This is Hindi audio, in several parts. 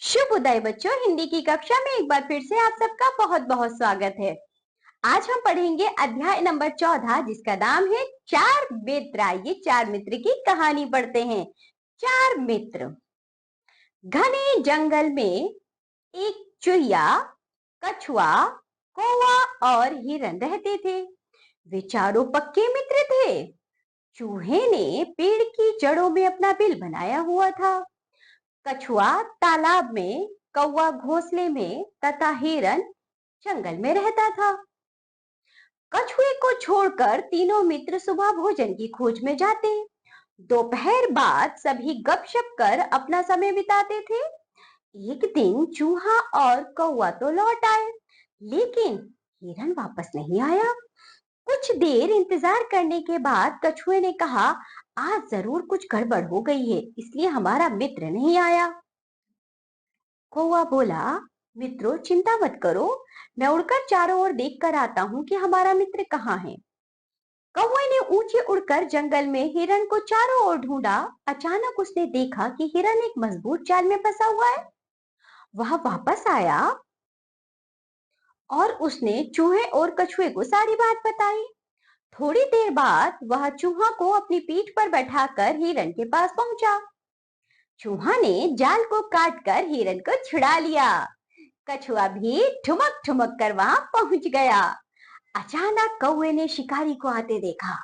शुभ उदय बच्चों। हिंदी की कक्षा में एक बार फिर से आप सबका बहुत बहुत स्वागत है। आज हम पढ़ेंगे अध्याय नंबर 14 जिसका नाम है चार मित्र। आइए चार मित्र की कहानी पढ़ते हैं। चार मित्र। घने जंगल में एक चूहिया, कछुआ, कौवा और हिरन रहते थे। वे चारों पक्के मित्र थे। चूहे ने पेड़ की जड़ों में अपना बिल बनाया हुआ था, कछुआ तालाब में, कौवा घोंसले में तथा हिरन जंगल में रहता था। कछुए को छोड़कर तीनों मित्र सुबह भोजन की खोज में जाते। दोपहर बाद सभी गपशप कर अपना समय बिताते थे। एक दिन चूहा और कौवा तो लौट आए, लेकिन हिरन वापस नहीं आया। कुछ देर इंतजार करने के बाद कछुए ने कहा, आज जरूर कुछ गड़बड़ हो गई है, इसलिए हमारा मित्र नहीं आया। कौवा बोला, मित्रों चिंता मत करो, मैं उड़कर चारों ओर देख कर आता हूँ कि हमारा मित्र कहाँ है। कौवे ने ऊंचे उड़कर जंगल में हिरन को चारों ओर ढूंढा। अचानक उसने देखा कि हिरन एक मजबूत जाल में फंसा हुआ है। वह वापस आया और उसने चूहे और कछुए को सारी बात बताई। थोड़ी देर बाद वह चूहा को अपनी पीठ पर बैठाकर हिरन के पास पहुंचा। चूहा ने जाल को काटकर हिरन को छुड़ा लिया। कछुआ भी ठुमक ठुमक कर वहां पहुंच गया। अचानक कौवे ने शिकारी को आते देखा।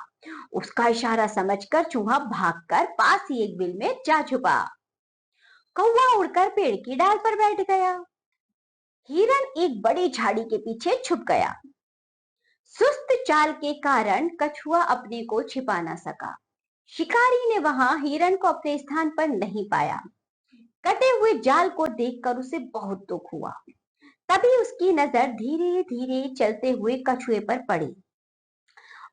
उसका इशारा समझकर चूहा भागकर पास ही एक बिल में जा छुपा। कौवा उड़कर पेड़ की डाल पर बैठ गया। हिरन एक बड़ी झाड़ी के पीछे छुप गया। सुस्त चाल के कारण कछुआ अपने को छिपा ना सका। शिकारी ने वहां हिरन को अपने स्थान पर नहीं पाया। कटे हुए जाल को देखकर उसे बहुत दुख हुआ। तभी उसकी नजर धीरे धीरे चलते हुए कछुए पर पड़ी।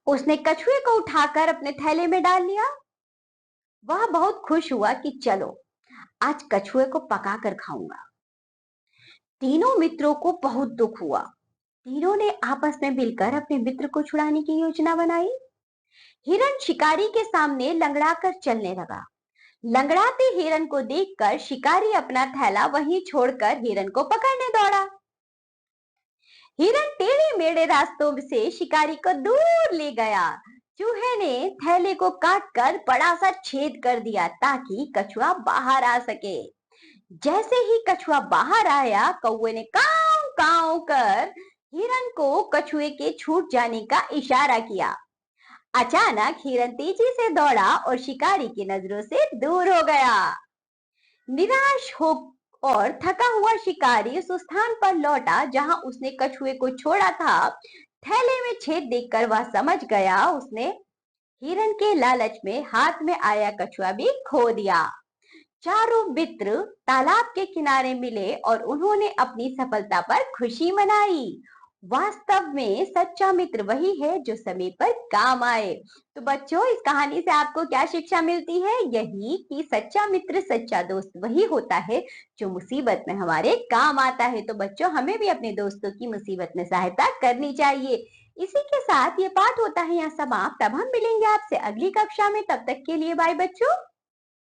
उसने कछुए को उठाकर अपने थैले में डाल लिया। वह बहुत खुश हुआ कि चलो आज कछुए को पका कर खाऊंगा। तीनों मित्रों को बहुत दुख हुआ। तीनों ने आपस में मिलकर अपने मित्र को छुड़ाने की योजना बनाई। हिरन शिकारी के सामने लंगड़ाकर चलने लगा। लंगड़ाते हिरन को देखकर शिकारी अपना थैला वहीं छोड़कर हिरन को पकड़ने दौड़ा। हिरन टेढ़े मेढ़े रास्तों से शिकारी को दूर ले गया। चूहे ने थैले को काटकर बड़ा सा छेद कर दिया ताकि कछुआ बाहर आ सके। जैसे ही कछुआ बाहर आया, कौवे ने काव काव कर हिरन को कछुए के छूट जाने का इशारा किया। अचानक हिरन तेजी से दौड़ा और शिकारी की नजरों से दूर हो गया। निराश हो और थका हुआ शिकारी उस स्थान पर लौटा जहां उसने कछुए को छोड़ा था। थैले में छेद देखकर वह समझ गया उसने हिरन के लालच में हाथ में आया कछुआ भी खो दिया। चारों मित्र तालाब के किनारे मिले और उन्होंने अपनी सफलता पर खुशी मनाई। वास्तव में सच्चा मित्र वही है जो समय पर काम आए। तो बच्चों, इस कहानी से आपको क्या शिक्षा मिलती है? यही कि सच्चा मित्र, सच्चा दोस्त वही होता है जो मुसीबत में हमारे काम आता है। तो बच्चों, हमें भी अपने दोस्तों की मुसीबत में सहायता करनी चाहिए। इसी के साथ ये पाठ होता है यहाँ समाप्त। अब हम मिलेंगे आपसे अगली कक्षा में। तब तक के लिए बाय बच्चों।